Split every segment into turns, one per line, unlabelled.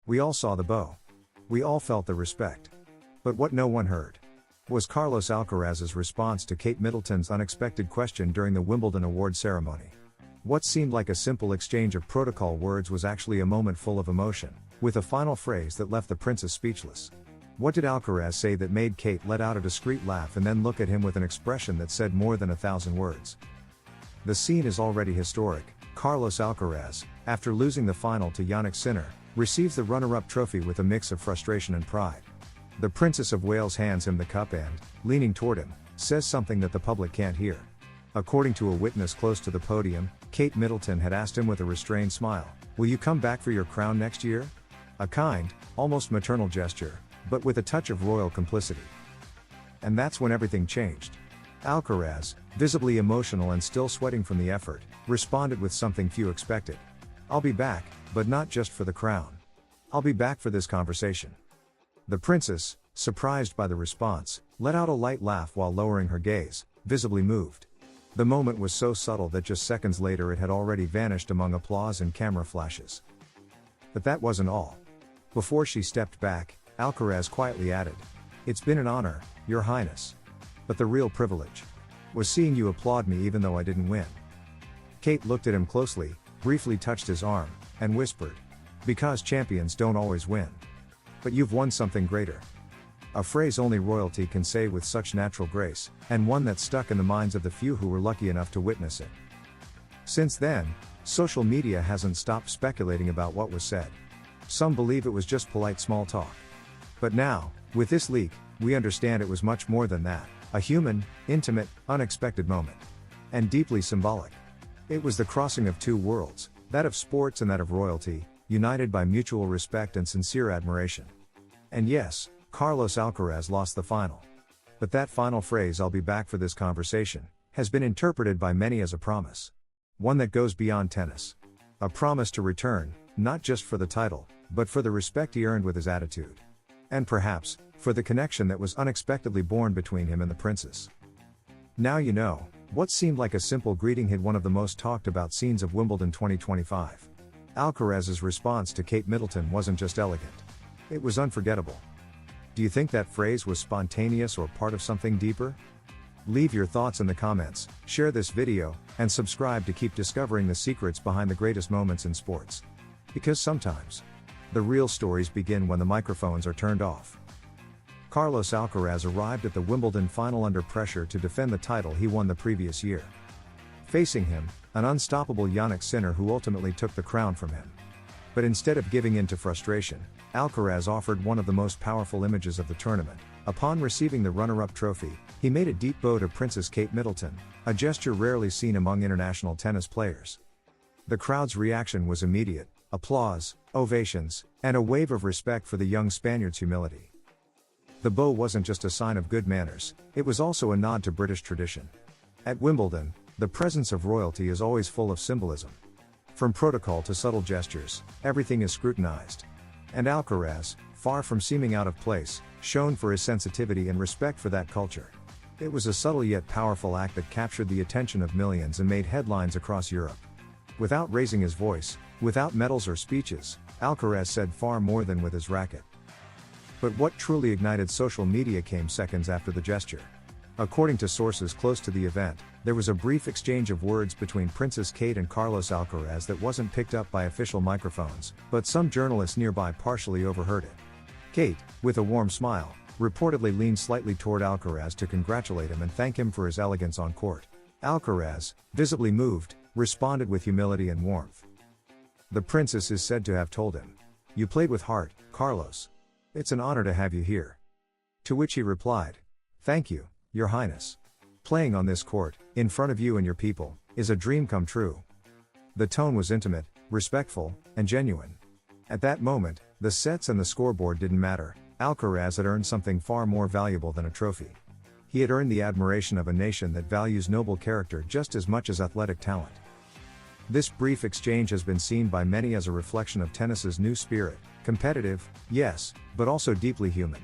We all saw the bow. We all felt the respect. But what no one heard was Carlos Alcaraz's response to Kate Middleton's unexpected question during the Wimbledon award ceremony. What seemed like a simple exchange of protocol words was actually a moment full of emotion, with a final phrase that left the princess speechless. What did Alcaraz say that made Kate let out a discreet laugh and then look at him with an expression that said more than 1,000 words? The scene is already historic. Carlos Alcaraz, after losing the final to Yannick Sinner, receives the runner-up trophy with a mix of frustration and pride. The Princess of Wales hands him the cup and, leaning toward him, says something that the public can't hear. According to a witness close to the podium, Kate Middleton had asked him with a restrained smile, "Will you come back for your crown next year?" A kind, almost maternal gesture, but with a touch of royal complicity. And that's when everything changed. Alcaraz, visibly emotional and still sweating from the effort, responded with something few expected. "I'll be back, but not just for the crown. I'll be back for this conversation." The princess, surprised by the response, let out a light laugh while lowering her gaze, visibly moved. The moment was so subtle that just seconds later it had already vanished among applause and camera flashes. But that wasn't all. Before she stepped back, Alcaraz quietly added, "It's been an honor, Your Highness. But the real privilege was seeing you applaud me even though I didn't win." Kate looked at him closely, briefly touched his arm, and whispered, "Because champions don't always win. But you've won something greater." A phrase only royalty can say with such natural grace, and one that stuck in the minds of the few who were lucky enough to witness it. Since then, social media hasn't stopped speculating about what was said. Some believe it was just polite small talk. But now, with this leak, we understand it was much more than that, a human, intimate, unexpected moment. And deeply symbolic. It was the crossing of two worlds, that of sports and that of royalty, united by mutual respect and sincere admiration. And yes, Carlos Alcaraz lost the final. But that final phrase, "I'll be back for this conversation," has been interpreted by many as a promise. One that goes beyond tennis. A promise to return, not just for the title, but for the respect he earned with his attitude. And perhaps, for the connection that was unexpectedly born between him and the princess. Now you know, what seemed like a simple greeting hid one of the most talked about scenes of Wimbledon 2025. Alcaraz's response to Kate Middleton wasn't just elegant. It was unforgettable. Do you think that phrase was spontaneous or part of something deeper? Leave your thoughts in the comments, share this video, and subscribe to keep discovering the secrets behind the greatest moments in sports. Because sometimes, the real stories begin when the microphones are turned off. Carlos Alcaraz arrived at the Wimbledon final under pressure to defend the title he won the previous year. Facing him, an unstoppable Yannick Sinner who ultimately took the crown from him. But instead of giving in to frustration, Alcaraz offered one of the most powerful images of the tournament. Upon receiving the runner-up trophy, he made a deep bow to Princess Kate Middleton, a gesture rarely seen among international tennis players. The crowd's reaction was immediate: applause, ovations, and a wave of respect for the young Spaniard's humility. The bow wasn't just a sign of good manners, it was also a nod to British tradition. At Wimbledon, the presence of royalty is always full of symbolism. From protocol to subtle gestures, everything is scrutinized. And Alcaraz, far from seeming out of place, shone for his sensitivity and respect for that culture. It was a subtle yet powerful act that captured the attention of millions and made headlines across Europe. Without raising his voice, without medals or speeches, Alcaraz said far more than with his racket. But what truly ignited social media came seconds after the gesture. According to sources close to the event, there was a brief exchange of words between Princess Kate and Carlos Alcaraz that wasn't picked up by official microphones, but some journalists nearby partially overheard it. Kate, with a warm smile, reportedly leaned slightly toward Alcaraz to congratulate him and thank him for his elegance on court. Alcaraz, visibly moved, responded with humility and warmth. The princess is said to have told him, "You played with heart, Carlos. It's an honor to have you here." To which he replied, "Thank you, Your Highness. Playing on this court, in front of you and your people, is a dream come true." The tone was intimate, respectful, and genuine. At that moment, the sets and the scoreboard didn't matter. Alcaraz had earned something far more valuable than a trophy. He had earned the admiration of a nation that values noble character just as much as athletic talent. This brief exchange has been seen by many as a reflection of tennis's new spirit: competitive, yes, but also deeply human.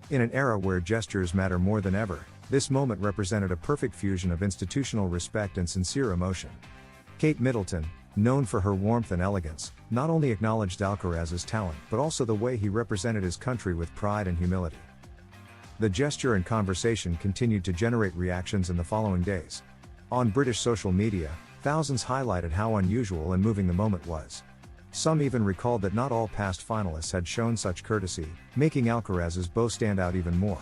In an era where gestures matter more than ever, this moment represented a perfect fusion of institutional respect and sincere emotion. Kate Middleton, known for her warmth and elegance, not only acknowledged Alcaraz's talent but also the way he represented his country with pride and humility. The gesture and conversation continued to generate reactions in the following days. On British social media, thousands highlighted how unusual and moving the moment was. Some even recalled that not all past finalists had shown such courtesy, making Alcaraz's bow stand out even more.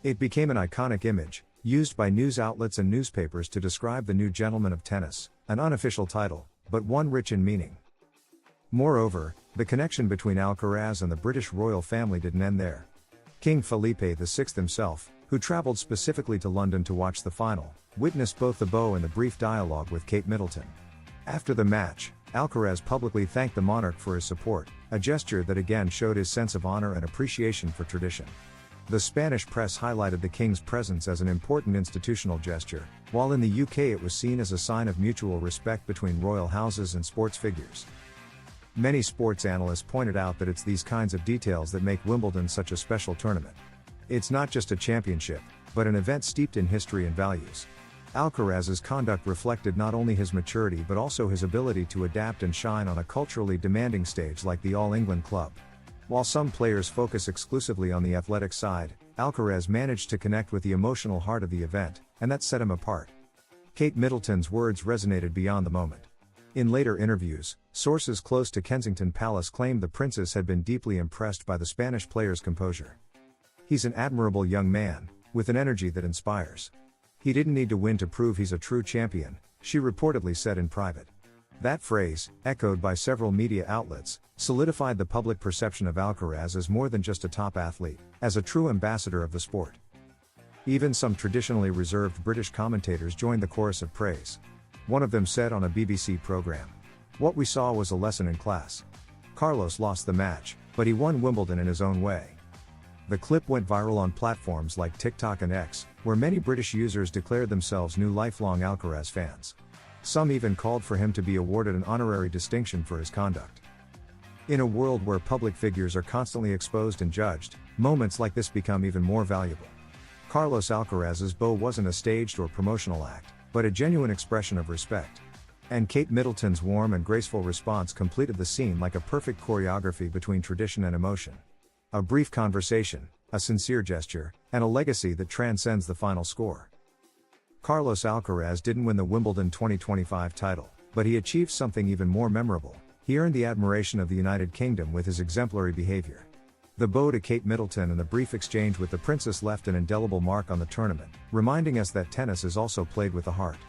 It became an iconic image, used by news outlets and newspapers to describe the new gentleman of tennis, an unofficial title, but one rich in meaning. Moreover, the connection between Alcaraz and the British royal family didn't end there. King Felipe VI himself, who traveled specifically to London to watch the final, witnessed both the bow and the brief dialogue with Kate Middleton. After the match, Alcaraz publicly thanked the monarch for his support, a gesture that again showed his sense of honor and appreciation for tradition. The Spanish press highlighted the king's presence as an important institutional gesture, while in the UK it was seen as a sign of mutual respect between royal houses and sports figures. Many sports analysts pointed out that it's these kinds of details that make Wimbledon such a special tournament. It's not just a championship, but an event steeped in history and values. Alcaraz's conduct reflected not only his maturity but also his ability to adapt and shine on a culturally demanding stage like the All England Club. While some players focus exclusively on the athletic side, Alcaraz managed to connect with the emotional heart of the event, and that set him apart. Kate Middleton's words resonated beyond the moment. In later interviews, sources close to Kensington Palace claimed the princess had been deeply impressed by the Spanish player's composure. "He's an admirable young man, with an energy that inspires. He didn't need to win to prove he's a true champion," she reportedly said in private. That phrase, echoed by several media outlets, solidified the public perception of Alcaraz as more than just a top athlete, as a true ambassador of the sport. Even some traditionally reserved British commentators joined the chorus of praise. One of them said on a BBC program, "What we saw was a lesson in class. Carlos lost the match, but he won Wimbledon in his own way." The clip went viral on platforms like TikTok and X, where many British users declared themselves new lifelong Alcaraz fans. Some even called for him to be awarded an honorary distinction for his conduct. In a world where public figures are constantly exposed and judged, moments like this become even more valuable. Carlos Alcaraz's bow wasn't a staged or promotional act, but a genuine expression of respect. And Kate Middleton's warm and graceful response completed the scene like a perfect choreography between tradition and emotion. A brief conversation, a sincere gesture, and a legacy that transcends the final score. Carlos Alcaraz didn't win the Wimbledon 2025 title, but he achieved something even more memorable. He earned the admiration of the United Kingdom with his exemplary behavior. The bow to Kate Middleton and the brief exchange with the princess left an indelible mark on the tournament, reminding us that tennis is also played with the heart.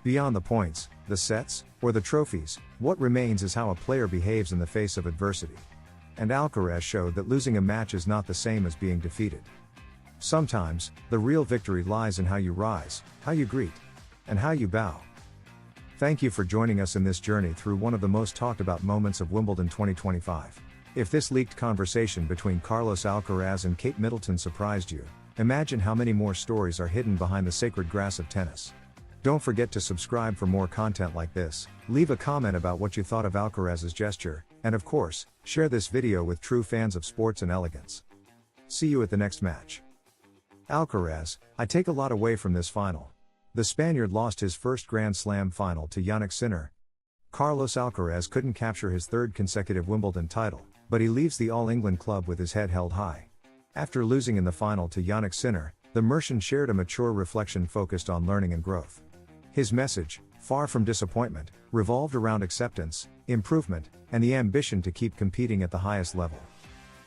Beyond the points, the sets, or the trophies, what remains is how a player behaves in the face of adversity. And Alcaraz showed that losing a match is not the same as being defeated. Sometimes, the real victory lies in how you rise, how you greet, and how you bow. Thank you for joining us in this journey through one of the most talked about moments of Wimbledon 2025. If this leaked conversation between Carlos Alcaraz and Kate Middleton surprised you, imagine how many more stories are hidden behind the sacred grass of tennis. Don't forget to subscribe for more content like this, leave a comment about what you thought of Alcaraz's gesture, and of course, share this video with true fans of sports and elegance. See you at the next match. Alcaraz, I take a lot away from this final. The Spaniard lost his first Grand Slam final to Jannik Sinner. Carlos Alcaraz couldn't capture his third consecutive Wimbledon title, but he leaves the All England Club with his head held high. After losing in the final to Jannik Sinner, the Mercian shared a mature reflection focused on learning and growth. His message, far from disappointment, revolved around acceptance, improvement, and the ambition to keep competing at the highest level.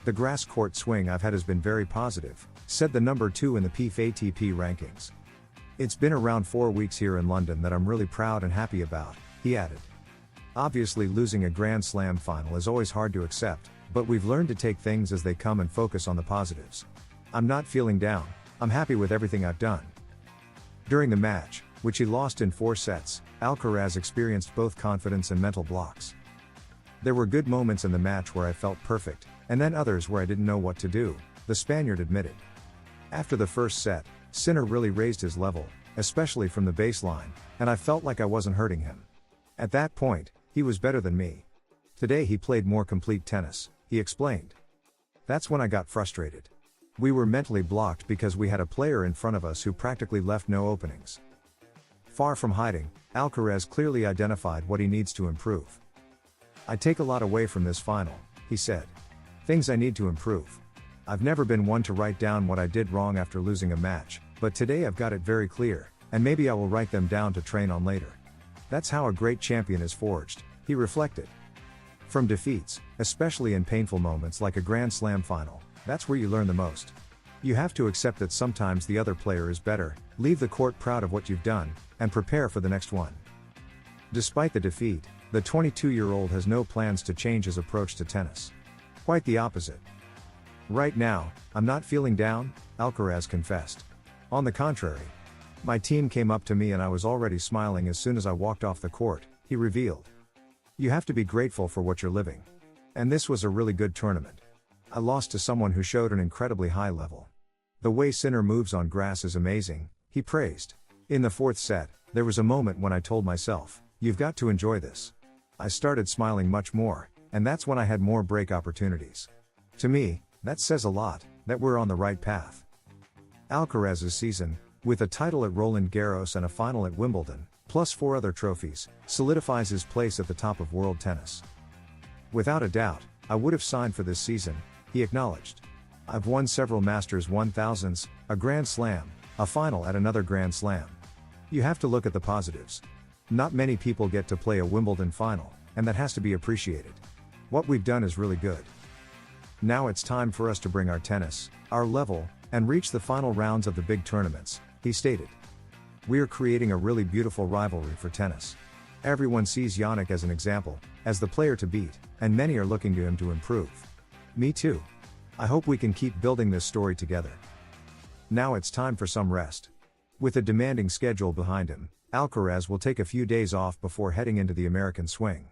"The grass court swing I've had has been very positive," said the number 2 in the PIF ATP rankings. "It's been around 4 weeks here in London that I'm really proud and happy about," he added. Obviously, losing a Grand Slam final is always hard to accept, but we've learned to take things as they come and focus on the positives. "I'm not feeling down, I'm happy with everything I've done." During the match, which he lost in 4 sets, Alcaraz experienced both confidence and mental blocks. "There were good moments in the match where I felt perfect, and then others where I didn't know what to do," the Spaniard admitted. After the first set, Sinner really raised his level, especially from the baseline, and I felt like I wasn't hurting him. At that point, he was better than me. Today he played more complete tennis, he explained. "That's when I got frustrated. We were mentally blocked because we had a player in front of us who practically left no openings." Far from hiding, Alcaraz clearly identified what he needs to improve. "I take a lot away from this final," he said. "Things I need to improve. I've never been one to write down what I did wrong after losing a match, but today I've got it very clear, and maybe I will write them down to train on later." That's how a great champion is forged, he reflected. From defeats, especially in painful moments like a Grand Slam final, that's where you learn the most. You have to accept that sometimes the other player is better, leave the court proud of what you've done, and prepare for the next one. Despite the defeat, the 22-year-old has no plans to change his approach to tennis. Quite the opposite. "Right now, I'm not feeling down," Alcaraz confessed. "On the contrary. My team came up to me and I was already smiling as soon as I walked off the court," he revealed. "You have to be grateful for what you're living. And this was a really good tournament. I lost to someone who showed an incredibly high level. The way Sinner moves on grass is amazing," he praised. "In the fourth set, there was a moment when I told myself, you've got to enjoy this. I started smiling much more, and that's when I had more break opportunities. To me, that says a lot, that we're on the right path." Alcaraz's season, with a title at Roland Garros and a final at Wimbledon, plus 4 other trophies, solidifies his place at the top of world tennis. "Without a doubt, I would have signed for this season," he acknowledged. "I've won several Masters 1000s, a Grand Slam, a final at another Grand Slam. You have to look at the positives. Not many people get to play a Wimbledon final, and that has to be appreciated. What we've done is really good. Now it's time for us to bring our tennis, our level, and reach the final rounds of the big tournaments," he stated. "We are creating a really beautiful rivalry for tennis. Everyone sees Yannick as an example, as the player to beat, and many are looking to him to improve. Me too. I hope we can keep building this story together." Now it's time for some rest. With a demanding schedule behind him, Alcaraz will take a few days off before heading into the American swing.